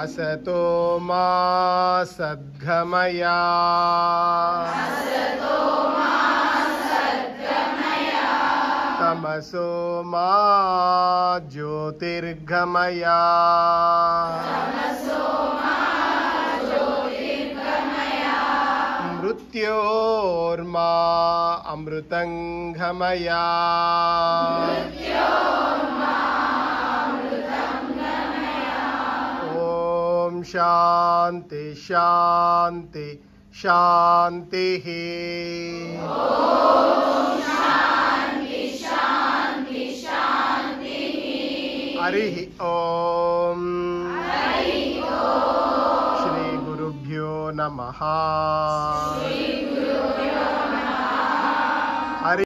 असतो मा सद्गमय तमसो मा ज्योतिर्गमय मृत्योर्मा अमृतंगमय ओम शांति शांति शांति हरि ओम श्री गुरुभ्यो नमः।